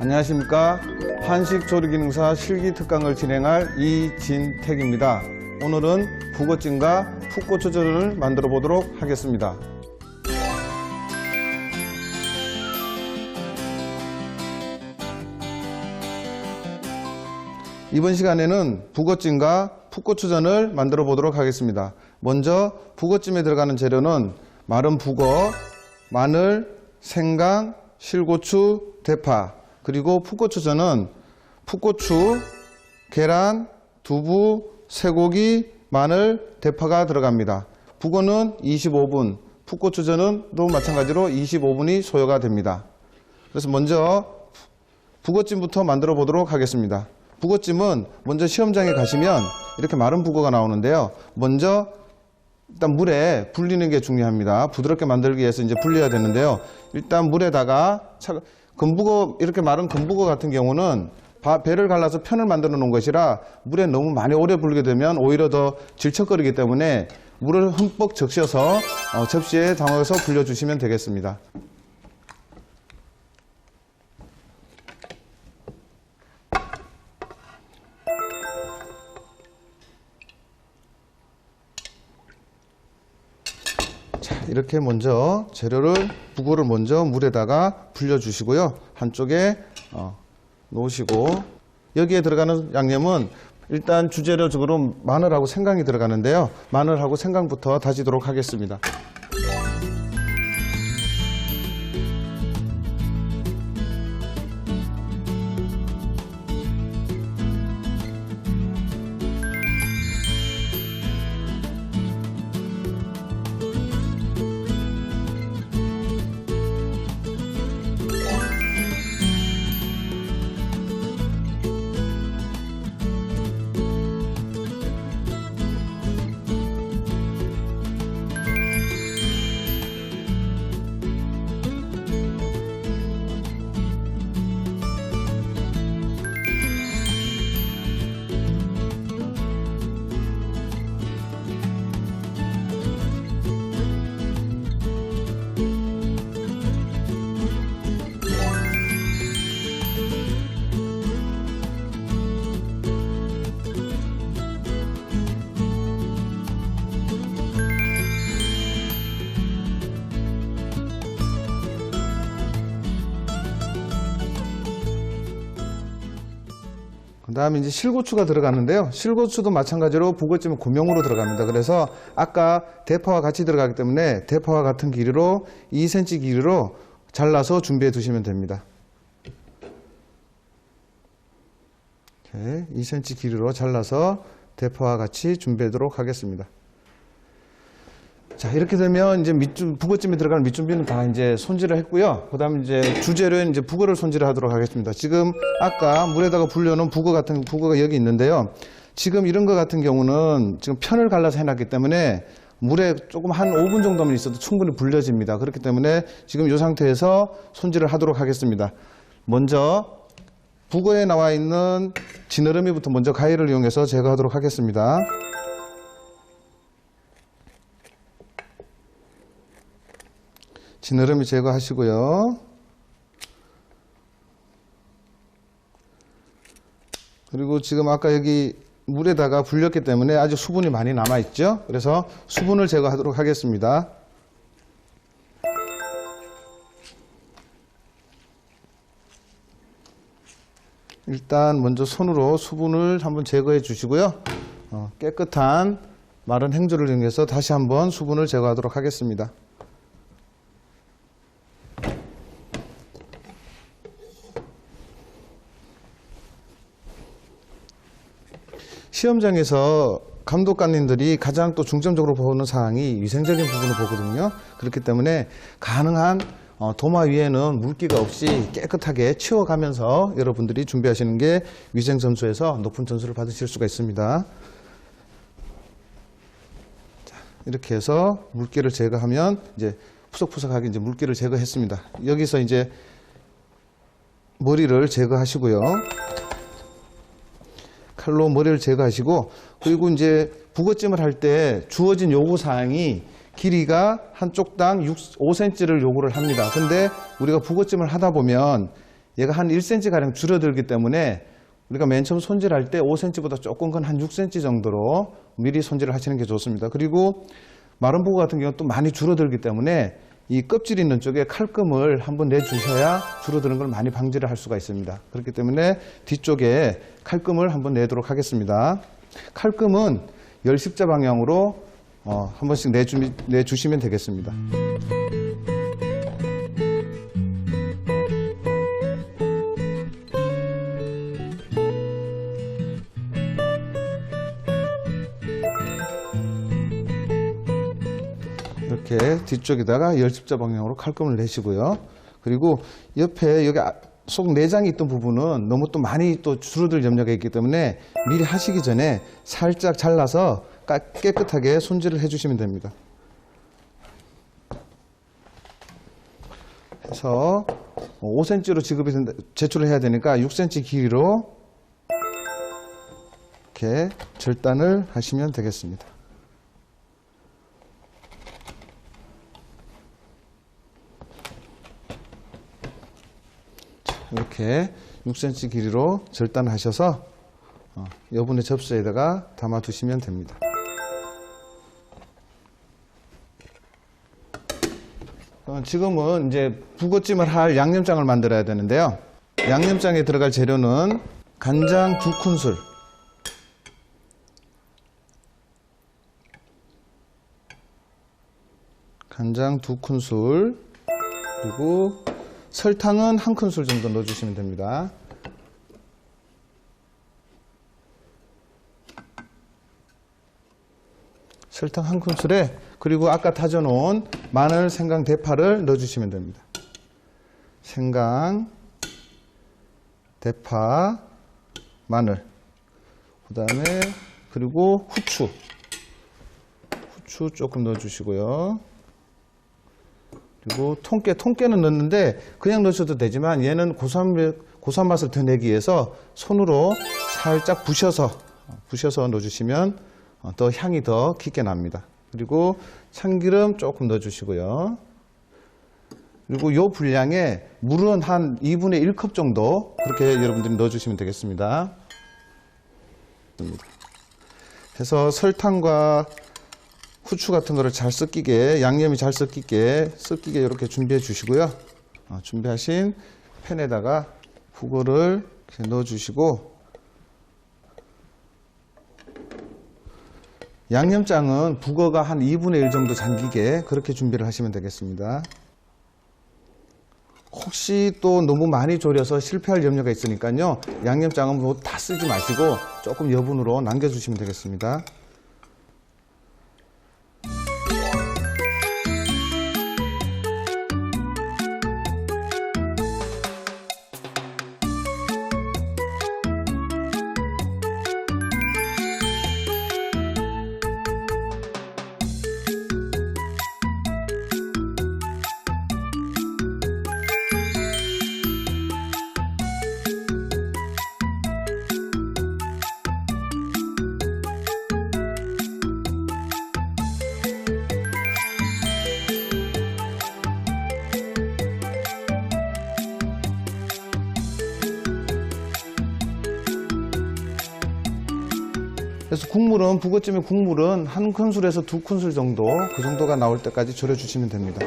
안녕하십니까. 한식조리기능사 실기특강을 진행할 이진택입니다. 오늘은 북어찜과 풋고추전을 만들어 보도록 하겠습니다. 이번 시간에는 북어찜과 풋고추전을 만들어 보도록 하겠습니다. 먼저 북어찜에 들어가는 재료는 마른 북어, 마늘, 생강, 실고추, 대파, 그리고 풋고추전은 풋고추, 계란, 두부, 쇠고기, 마늘, 대파가 들어갑니다. 북어는 25분, 풋고추전은 또 마찬가지로 25분이 소요가 됩니다. 그래서 먼저 북어찜부터 만들어 보도록 하겠습니다. 북어찜은 먼저 시험장에 가시면 이렇게 마른 북어가 나오는데요. 먼저 일단 물에 불리는 게 중요합니다. 부드럽게 만들기 위해서 이제 불려야 되는데요. 일단 물에다가 금북어, 이렇게 마른 금북어 같은 경우는 배를 갈라서 편을 만들어 놓은 것이라 물에 너무 많이 오래 불게 되면 오히려 더 질척거리기 때문에 물을 흠뻑 적셔서 접시에 담아서 불려주시면 되겠습니다. 이렇게 먼저 북어를 먼저 물에다가 불려주시고요. 한쪽에 놓으시고, 여기에 들어가는 양념은 일단 주재료적으로 마늘하고 생강이 들어가는데요. 마늘하고 생강부터 다지도록 하겠습니다. 그 다음에 이제 실고추가 들어가는데요. 실고추도 마찬가지로 북어찜은 고명으로 들어갑니다. 그래서 아까 대파와 같이 들어가기 때문에 대파와 같은 길이로 2cm 길이로 잘라서 준비해 두시면 됩니다. 이렇게 2cm 길이로 잘라서 대파와 같이 준비하도록 하겠습니다. 자, 이렇게 되면 이제 북어찜에 들어가는 밑준비는 다 이제 손질을 했고요. 그 다음에 이제 주재료인 이제 북어를 손질을 하도록 하겠습니다. 지금 아까 물에다가 불려놓은 북어가 여기 있는데요. 지금 이런 거 같은 경우는 지금 편을 갈라서 해놨기 때문에 물에 조금 한 5분 정도만 있어도 충분히 불려집니다. 그렇기 때문에 지금 이 상태에서 손질을 하도록 하겠습니다. 먼저 북어에 나와 있는 지느러미부터 먼저 가위를 이용해서 제거하도록 하겠습니다. 지느러미 제거하시고요. 그리고 지금 아까 여기 물에다가 불렸기 때문에 아직 수분이 많이 남아있죠. 그래서 수분을 제거하도록 하겠습니다. 일단 먼저 손으로 수분을 한번 제거해 주시고요. 깨끗한 마른 행주를 이용해서 다시 한번 수분을 제거하도록 하겠습니다. 시험장에서 감독관님들이 가장 또 중점적으로 보는 사항이 위생적인 부분을 보거든요. 그렇기 때문에 가능한 도마 위에는 물기가 없이 깨끗하게 치워가면서 여러분들이 준비하시는 게 위생 점수에서 높은 점수를 받으실 수가 있습니다. 자, 이렇게 해서 물기를 제거하면 이제 푸석푸석하게 이제 물기를 제거했습니다. 여기서 이제 머리를 제거하시고요. 칼로 머리를 제거하시고, 그리고 이제 북어찜을 할 때 주어진 요구사항이 길이가 한쪽당 5cm를 요구를 합니다. 근데 우리가 북어찜을 하다 보면 얘가 한 1cm 가량 줄어들기 때문에 우리가 맨 처음 손질할 때 5cm보다 조금 큰 한 6cm 정도로 미리 손질을 하시는 게 좋습니다. 그리고 마른 북어 같은 경우는 또 많이 줄어들기 때문에 이 껍질 있는 쪽에 칼금을 한번 내주셔야 줄어드는 걸 많이 방지를 할 수가 있습니다. 그렇기 때문에 뒤쪽에 칼금을 한번 내도록 하겠습니다. 칼금은 열십자 방향으로 한 번씩 내주시면 되겠습니다. 이렇게 뒤쪽에다가 열십자 방향으로 칼금을 내시고요. 그리고 옆에 여기 속 내장이 있던 부분은 너무 또 많이 또 줄어들 염려가 있기 때문에 미리 하시기 전에 살짝 잘라서 깨끗하게 손질을 해주시면 됩니다. 해서 5cm로 제출을 해야 되니까 6cm 길이로 이렇게 절단을 하시면 되겠습니다. 이렇게 6cm 길이로 절단하셔서 여분의 접시에다가 담아 두시면 됩니다. 지금은 이제 북어찜을 할 양념장을 만들어야 되는데요. 양념장에 들어갈 재료는 간장 2큰술, 그리고 설탕은 1큰술 정도 넣어주시면 됩니다. 설탕 1큰술에 그리고 아까 다져놓은 마늘, 생강, 대파를 넣어주시면 됩니다. 생강, 대파, 마늘, 그 다음에 그리고 후추 조금 넣어주시고요. 그리고 통깨는 넣는데 그냥 넣으셔도 되지만 얘는 고소한 맛을 더 내기 위해서 손으로 살짝 부셔서 넣어주시면 더 향이 더 깊게 납니다. 그리고 참기름 조금 넣어주시고요. 그리고 이 분량에 물은 한 2분의 1컵 정도 그렇게 여러분들이 넣어주시면 되겠습니다. 해서 설탕과 후추 같은 거를 잘 섞이게, 양념이 잘 섞이게 이렇게 준비해 주시고요. 준비하신 팬에다가 북어를 이렇게 넣어 주시고, 양념장은 북어가 한 2분의 1 정도 잠기게 그렇게 준비를 하시면 되겠습니다. 혹시 또 너무 많이 졸여서 실패할 염려가 있으니까요, 양념장은 뭐 다 쓰지 마시고 조금 여분으로 남겨주시면 되겠습니다. 그래서 북어찜의 국물은 1큰술에서 2큰술 정도, 그 정도가 나올 때까지 졸여주시면 됩니다.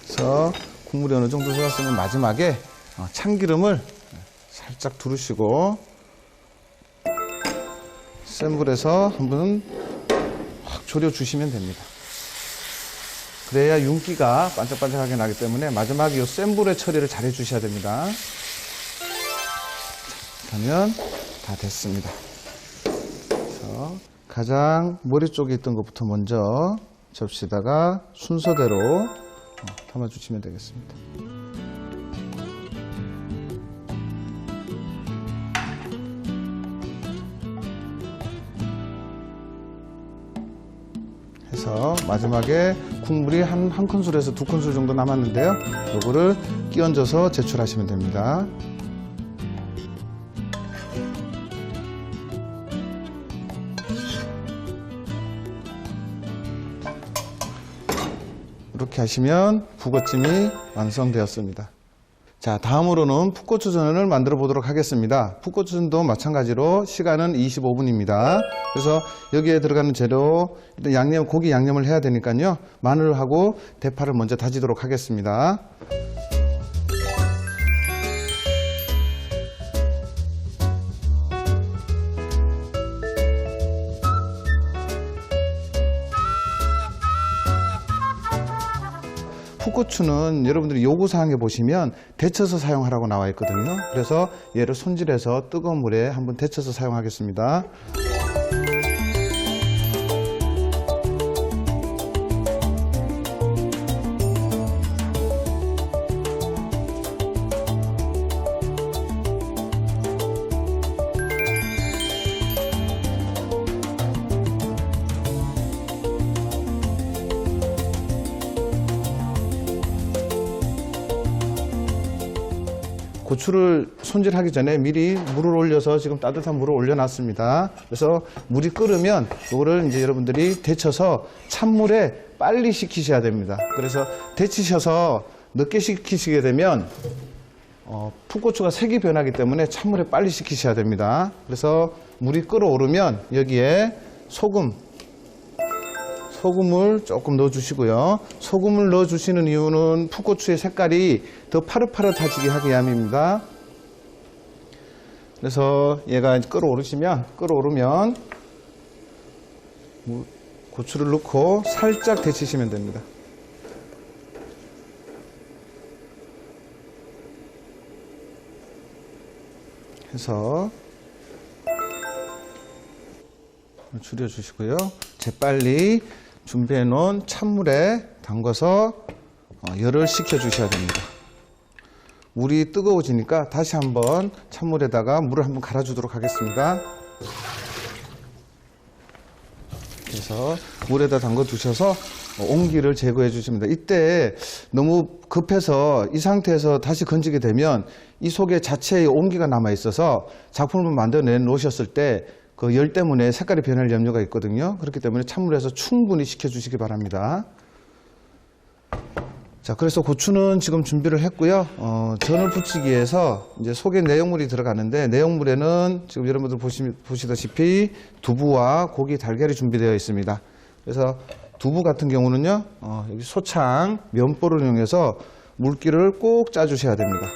그래서 국물이 어느 정도 들어갔으면 마지막에 참기름을 살짝 두르시고 센 불에서 한번 확 졸여주시면 됩니다. 그래야 윤기가 반짝반짝하게 나기 때문에 마지막에 이 센 불의 처리를 잘 해주셔야 됩니다. 그러면 다 됐습니다. 그래서 가장 머리 쪽에 있던 것부터 먼저 접시에다가 순서대로 담아주시면 되겠습니다. 해서 마지막에 국물이 한 큰술에서 2큰술 정도 남았는데요. 요거를 끼얹어서 제출하시면 됩니다. 이렇게 하시면 북어찜이 완성되었습니다. 자, 다음으로는 풋고추전을 만들어 보도록 하겠습니다. 풋고추전도 마찬가지로 시간은 25분입니다. 그래서 여기에 들어가는 재료, 일단 고기 양념을 해야 되니까요. 마늘하고 대파를 먼저 다지도록 하겠습니다. 풋고추는 여러분들이 요구사항에 보시면 데쳐서 사용하라고 나와 있거든요. 그래서 얘를 손질해서 뜨거운 물에 한번 데쳐서 사용하겠습니다. 고추를 손질하기 전에 미리 물을 올려서 지금 따뜻한 물을 올려놨습니다. 그래서 물이 끓으면 이거를 이제 여러분들이 데쳐서 찬물에 빨리 식히셔야 됩니다. 그래서 데치셔서 늦게 식히시게 되면 풋고추가 색이 변하기 때문에 찬물에 빨리 식히셔야 됩니다. 그래서 물이 끓어오르면 여기에 소금을 조금 넣어주시고요. 소금을 넣어주시는 이유는 풋고추의 색깔이 더 파릇파릇해지게 하기 위함입니다. 그래서 얘가 끓어오르면 고추를 넣고 살짝 데치시면 됩니다. 해서 줄여주시고요. 재빨리 준비해 놓은 찬물에 담가서 열을 식혀 주셔야 됩니다. 물이 뜨거워지니까 다시 한번 찬물에다가 물을 한번 갈아 주도록 하겠습니다. 그래서 물에다 담가 두셔서 온기를 제거해 주십니다. 이때 너무 급해서 이 상태에서 다시 건지게 되면 이 속에 자체의 온기가 남아 있어서 작품을 만들어 놓으셨을 때 그 열 때문에 색깔이 변할 염려가 있거든요. 그렇기 때문에 찬물에서 충분히 식혀주시기 바랍니다. 자, 그래서 고추는 지금 준비를 했고요. 전을 부치기 위해서 이제 속에 내용물이 들어가는데 내용물에는 지금 여러분들 보시다시피 두부와 고기, 달걀이 준비되어 있습니다. 그래서 두부 같은 경우는요, 여기 소창, 면보를 이용해서 물기를 꼭 짜주셔야 됩니다.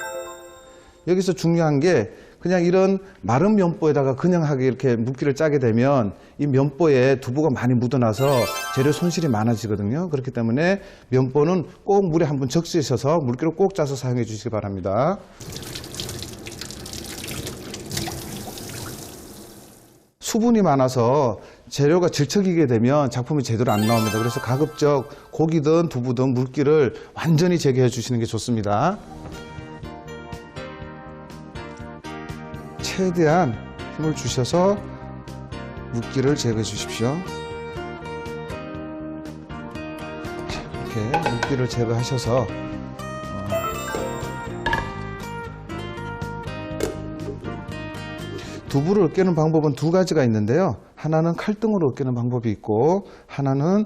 여기서 중요한 게 그냥 이런 마른 면보에다가 그냥 하게 이렇게 물기를 짜게 되면 이 면보에 두부가 많이 묻어나서 재료 손실이 많아지거든요. 그렇기 때문에 면보는 꼭 물에 한번 적시셔서 물기를 꼭 짜서 사용해 주시기 바랍니다. 수분이 많아서 재료가 질척이게 되면 작품이 제대로 안 나옵니다. 그래서 가급적 고기든 두부든 물기를 완전히 제거해 주시는 게 좋습니다. 최대한 힘을 주셔서 물기를 제거해 주십시오. 이렇게 물기를 제거하셔서 두부를 으깨는 방법은 두 가지가 있는데요. 하나는 칼등으로 으깨는 방법이 있고 하나는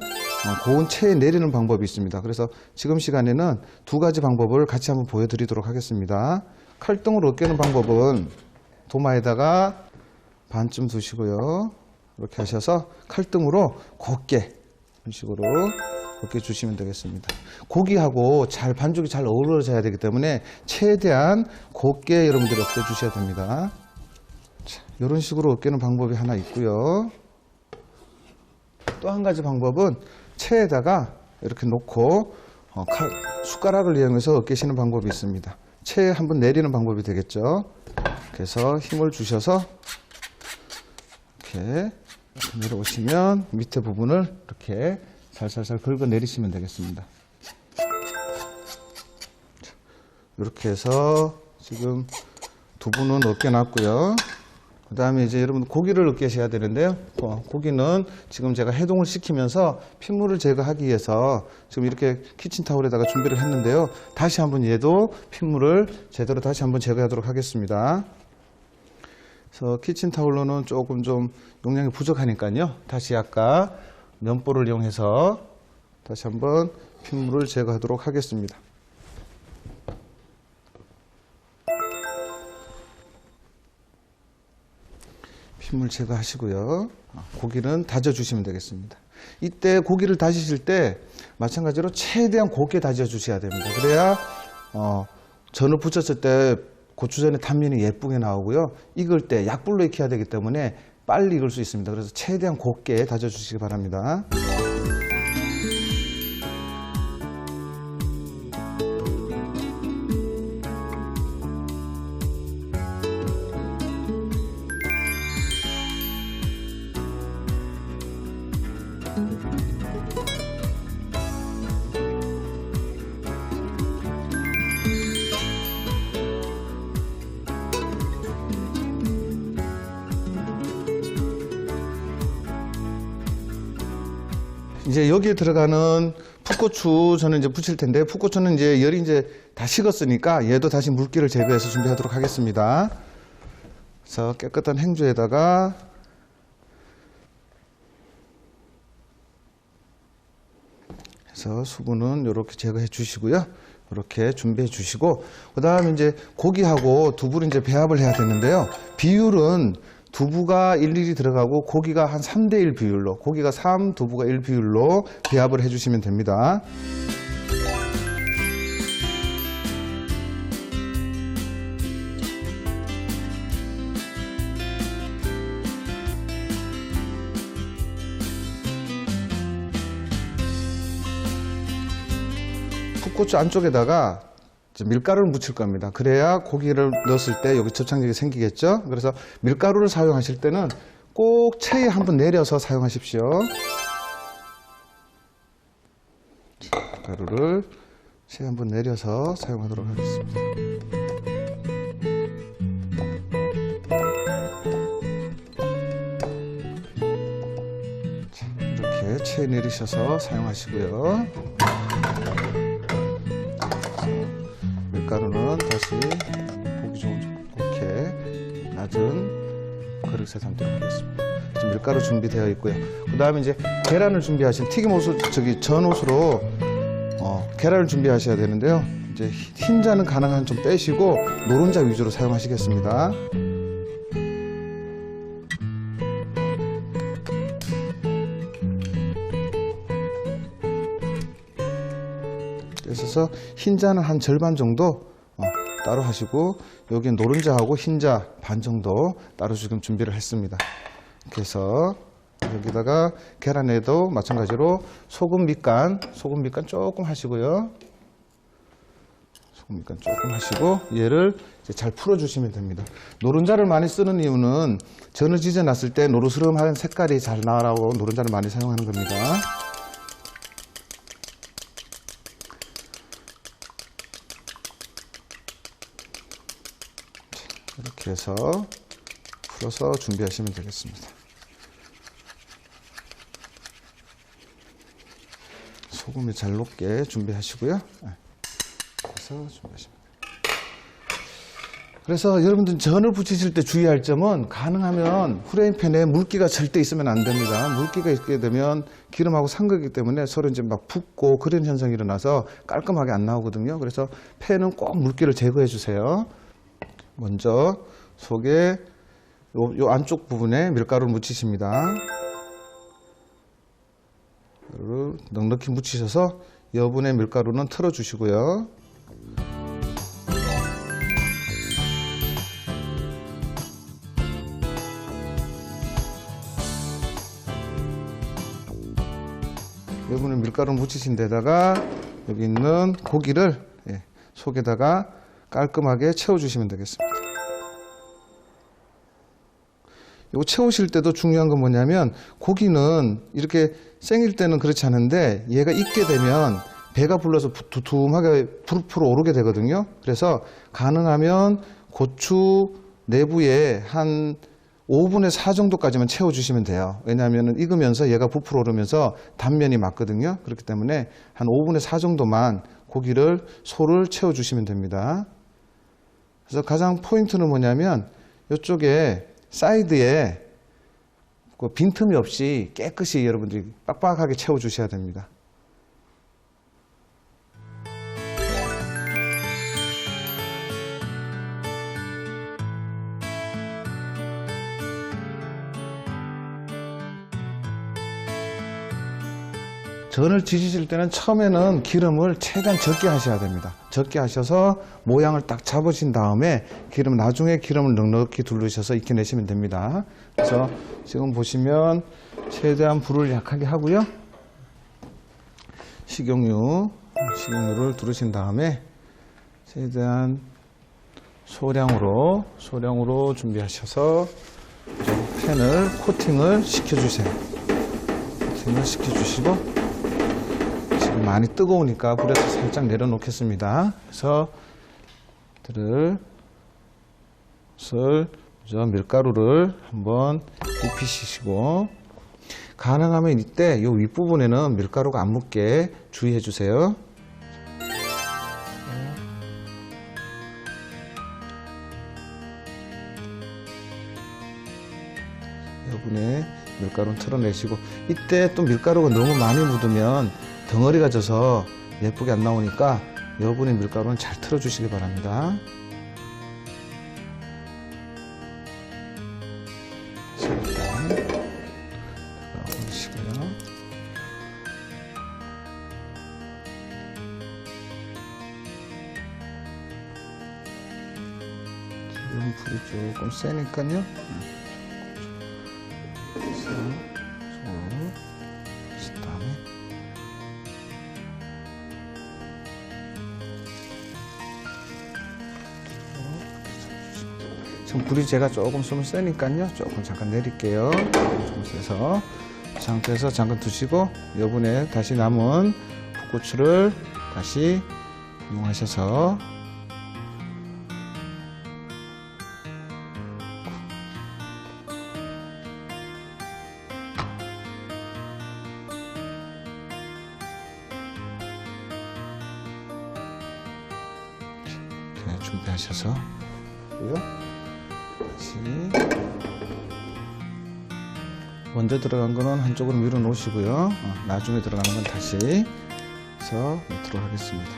고운 체에 내리는 방법이 있습니다. 그래서 지금 시간에는 두 가지 방법을 같이 한번 보여드리도록 하겠습니다. 칼등으로 으깨는 방법은 도마에다가 반쯤 두시고요. 이렇게 하셔서 칼등으로 곱게 이런 식으로 곱게 주시면 되겠습니다. 고기하고 반죽이 잘 어우러져야 되기 때문에 최대한 곱게 여러분들이 으깨 주셔야 됩니다. 자, 이런 식으로 으깨는 방법이 하나 있고요. 또 한 가지 방법은 체에다가 이렇게 놓고 숟가락을 이용해서 으깨시는 방법이 있습니다. 체에 한번 내리는 방법이 되겠죠. 그래서 힘을 주셔서 이렇게 내려오시면 밑에 부분을 이렇게 살살살 긁어 내리시면 되겠습니다. 이렇게 해서 지금 두부는 으깨 놨고요. 그 다음에 이제 여러분 고기를 으깨셔야 되는데요. 고기는 지금 제가 해동을 시키면서 핏물을 제거하기 위해서 지금 이렇게 키친타올에다가 준비를 했는데요. 다시 한번 얘도 핏물을 제대로 다시 한번 제거하도록 하겠습니다. 그래서 키친타올로는 조금 좀 용량이 부족하니까요. 다시 아까 면보를 이용해서 다시 한번 핏물을 제거하도록 하겠습니다. 핏물 제거하시고요. 고기는 다져주시면 되겠습니다. 이때 고기를 다지실 때 마찬가지로 최대한 곱게 다져주셔야 됩니다. 그래야 전을 부쳤을 때 고추전의 단면이 예쁘게 나오고요. 익을 때 약불로 익혀야 되기 때문에 빨리 익을 수 있습니다. 그래서 최대한 곱게 다져주시기 바랍니다. 이제 여기에 들어가는 풋고추 저는 이제 부칠 텐데, 풋고추는 이제 열이 이제 다 식었으니까 얘도 다시 물기를 제거해서 준비하도록 하겠습니다. 그래서 깨끗한 행주에다가 해서 수분은 이렇게 제거해 주시고요. 이렇게 준비해 주시고, 그 다음에 이제 고기하고 두부를 이제 배합을 해야 되는데요. 비율은 두부가 일일이 들어가고 고기가 한 3대1 비율로, 고기가 3, 두부가 1 비율로 배합을 해주시면 됩니다. 풋고추 안쪽에다가 밀가루를 묻힐 겁니다. 그래야 고기를 넣었을 때 여기 접착력이 생기겠죠. 그래서 밀가루를 사용하실 때는 꼭 체에 한번 내려서 사용하십시오. 밀가루를 체에 한번 내려서 사용하도록 하겠습니다. 이렇게 체에 내리셔서 사용하시고요. 밀가루는 다시 보기 좋은 이렇게 낮은 그릇에 담도록 하겠습니다. 지금 밀가루 준비되어 있고요. 그 다음에 이제 계란을 준비하신 튀김옷을 전옷으로 계란을 준비하셔야 되는데요. 이제 흰자는 가능한 좀 빼시고 노른자 위주로 사용하시겠습니다. 그래서 흰자는 한 절반 정도 따로 하시고, 여기 노른자하고 흰자 반 정도 따로 지금 준비를 했습니다. 그래서 여기다가 계란에도 마찬가지로 소금 밑간 조금 하시고요. 소금 밑간 조금 하시고 얘를 이제 잘 풀어주시면 됩니다. 노른자를 많이 쓰는 이유는 전을 지져놨을 때 노르스름한 색깔이 잘 나오라고 노른자를 많이 사용하는 겁니다. 이렇게 해서 풀어서 준비하시면 되겠습니다. 소금이 잘 녹게 준비하시고요. 그래서 준비하시면 돼요. 그래서 여러분들 전을 부치실 때 주의할 점은, 가능하면 후라이팬에 물기가 절대 있으면 안 됩니다. 물기가 있게 되면 기름하고 산거기 때문에 서로 이제 막 붓고 그런 현상이 일어나서 깔끔하게 안 나오거든요. 그래서 팬은 꼭 물기를 제거해 주세요. 먼저 속에 요 안쪽 부분에 밀가루를 묻히십니다. 넉넉히 묻히셔서 여분의 밀가루는 털어 주시고요. 여분의 밀가루 묻히신 데다가 여기 있는 고기를 속에다가 깔끔하게 채워주시면 되겠습니다. 이거 채우실 때도 중요한 건 뭐냐면, 고기는 이렇게 생일 때는 그렇지 않은데 얘가 익게 되면 배가 불러서 두툼하게 푸르푸르 오르게 되거든요. 그래서 가능하면 고추 내부에 한 5분의 4 정도까지만 채워주시면 돼요. 왜냐하면 익으면서 얘가 부풀어 오르면서 단면이 맞거든요. 그렇기 때문에 한 5분의 4 정도만 고기를, 소를 채워주시면 됩니다. 그래서 가장 포인트는 뭐냐면 이쪽에 사이드에 그 빈틈이 없이 깨끗이 여러분들이 빡빡하게 채워주셔야 됩니다. 전을 지지실 때는 처음에는 기름을 최대한 적게 하셔야 됩니다. 적게 하셔서 모양을 딱 잡으신 다음에 나중에 기름을 넉넉히 두르셔서 익혀내시면 됩니다. 그래서 지금 보시면 최대한 불을 약하게 하고요. 식용유를 두르신 다음에 최대한 소량으로 준비하셔서 팬을 코팅을 시켜주세요. 코팅을 시켜주시고 많이 뜨거우니까 불에서 살짝 내려놓겠습니다. 그래서 밀가루를 한번 입히시고 가능하면 이때 이 윗부분에는 밀가루가 안 묻게 주의해 주세요. 여분의 밀가루는 털어내시고 이때 또 밀가루가 너무 많이 묻으면 덩어리가 져서 예쁘게 안 나오니까 여분의 밀가루는 잘 틀어주시기 바랍니다. 일단 올리시고요. 지금 불이 조금 세니까요. 그래서 지금 불이 제가 조금 세니까요. 조금 잠깐 내릴게요. 좀 세서 이 상태에서 잠깐 두시고 여분에 다시 남은 풋고추를 다시 이용하셔서 이렇게 준비하셔서 먼저 들어간 거는 한쪽으로 밀어 놓으시고요. 나중에 들어가는 건 다시 해서 넣도록 하겠습니다.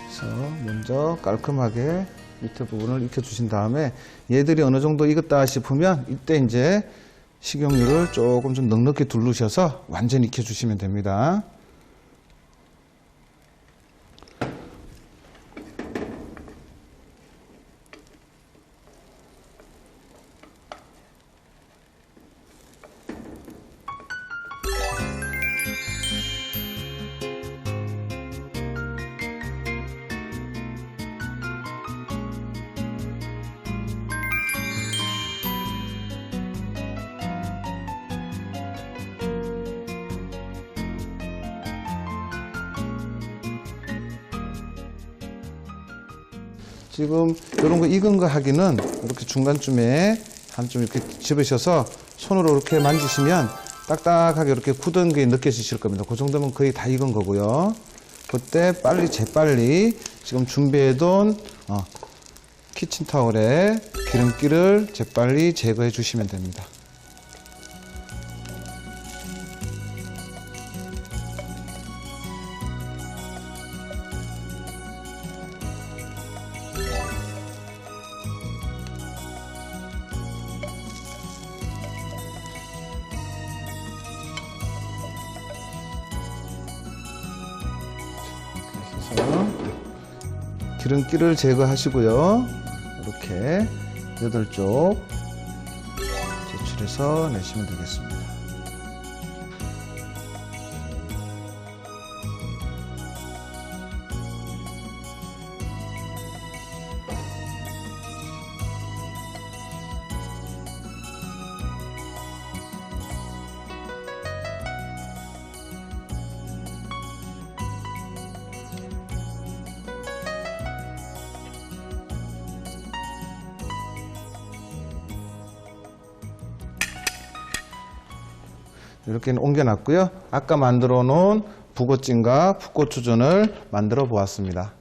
그래서 먼저 깔끔하게 밑에 부분을 익혀주신 다음에 얘들이 어느 정도 익었다 싶으면 이때 이제 식용유를 조금 좀 넉넉히 두르셔서 완전히 익혀주시면 됩니다. 지금 이런 거 익은 거 하기는 이렇게 중간쯤에 한쯤 이렇게 집으셔서 손으로 이렇게 만지시면 딱딱하게 이렇게 굳은 게 느껴지실 겁니다. 그 정도면 거의 다 익은 거고요. 그때 재빨리 지금 준비해둔 키친타월에 기름기를 재빨리 제거해 주시면 됩니다. 기름기를 제거하시고요. 이렇게 8쪽 제출해서 내시면 되겠습니다. 이렇게 옮겨놨고요. 아까 만들어 놓은 북어찜과 풋고추전을 만들어 보았습니다.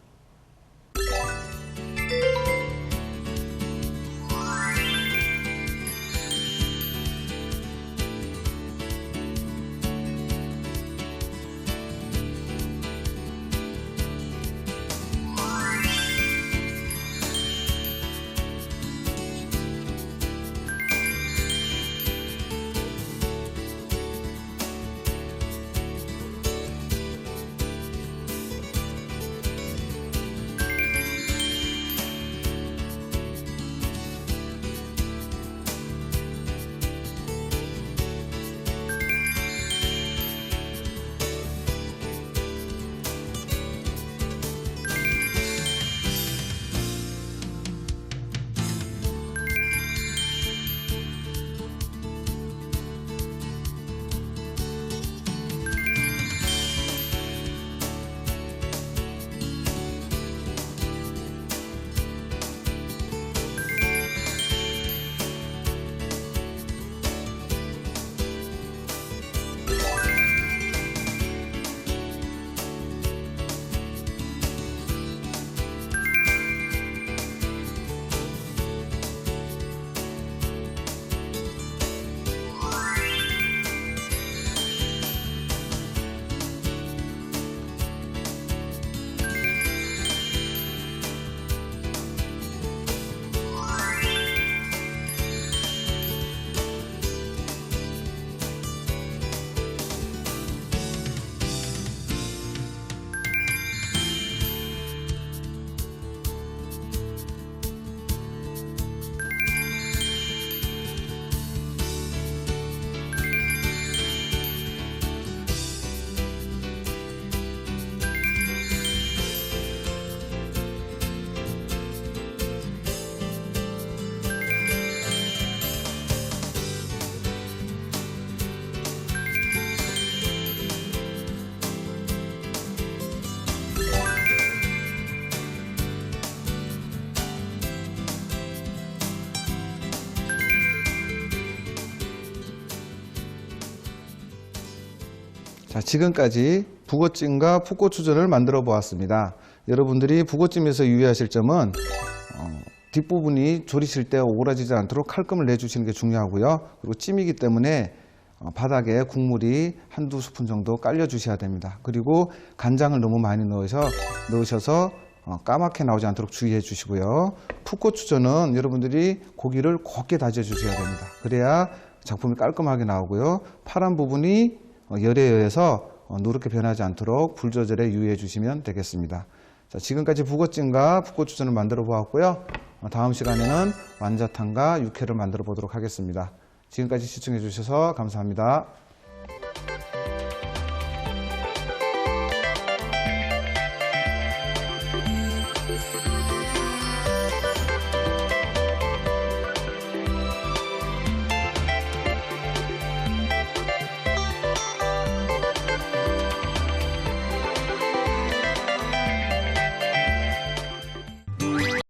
자, 지금까지 북어찜과 풋고추전을 만들어 보았습니다. 여러분들이 북어찜에서 유의하실 점은 뒷부분이 조리실 때 오그라지지 않도록 칼금을 내주시는 게 중요하고요. 그리고 찜이기 때문에 바닥에 국물이 한두 스푼 정도 깔려 주셔야 됩니다. 그리고 간장을 너무 많이 넣으셔서 까맣게 나오지 않도록 주의해 주시고요. 풋고추전은 여러분들이 고기를 곱게 다져 주셔야 됩니다. 그래야 작품이 깔끔하게 나오고요. 파란 부분이 열에 의해서 누렇게 변하지 않도록 불 조절에 유의해 주시면 되겠습니다. 자, 지금까지 북어찜과 풋고추전을 만들어 보았고요. 다음 시간에는 완자탕과 육회를 만들어 보도록 하겠습니다. 지금까지 시청해 주셔서 감사합니다.